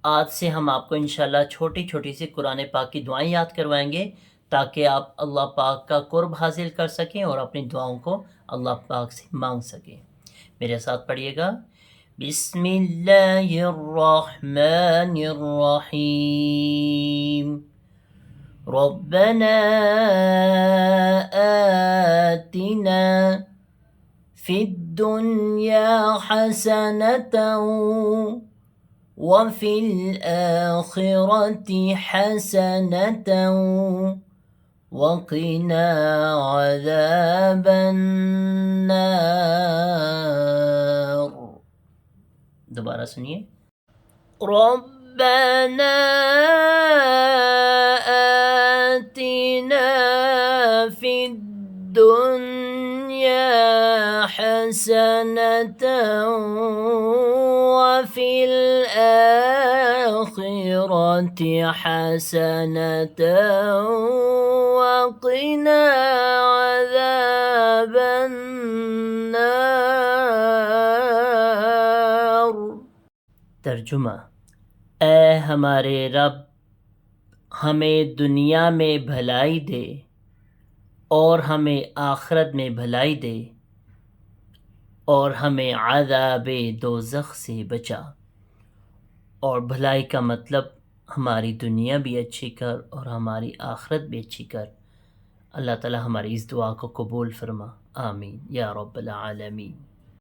आज से हम आपको इंशाल्लाह छोटी-छोटी सी कुरान पाक की दुआएँ याद करवाएँगे, ताकि आप अल्लाह पाक का क़ुर्ब हासिल कर सकें और अपनी दुआओं को अल्लाह पाक से माँग सकें। मेरे साथ पढ़िएगा। बिस्मिल्लाहिर्रहमानिर्रहीम। रब्बना आतिना फ़िद दुनिया हसनतन वफ़िल आखिरति हसनतन वक़िना अज़ाबन नार। दोबारा सुनिए। रब्बना आतिना फ़िद दुनिया हसनतन वफ़िल आखिरति हसनतन वक़िना अज़ाबन नार। तर्जुमा। ऐ हमारे रब, हमें दुनिया में भलाई दे और हमें आखिरत में भलाई दे और हमें अज़ाबे दोज़ख से बचा। और भलाई का मतलब हमारी दुनिया भी अच्छी कर और हमारी आखिरत भी अच्छी कर। अल्लाह ताला हमारी इस दुआ को कबूल फरमा। आमीन या रब्बल आलमीन।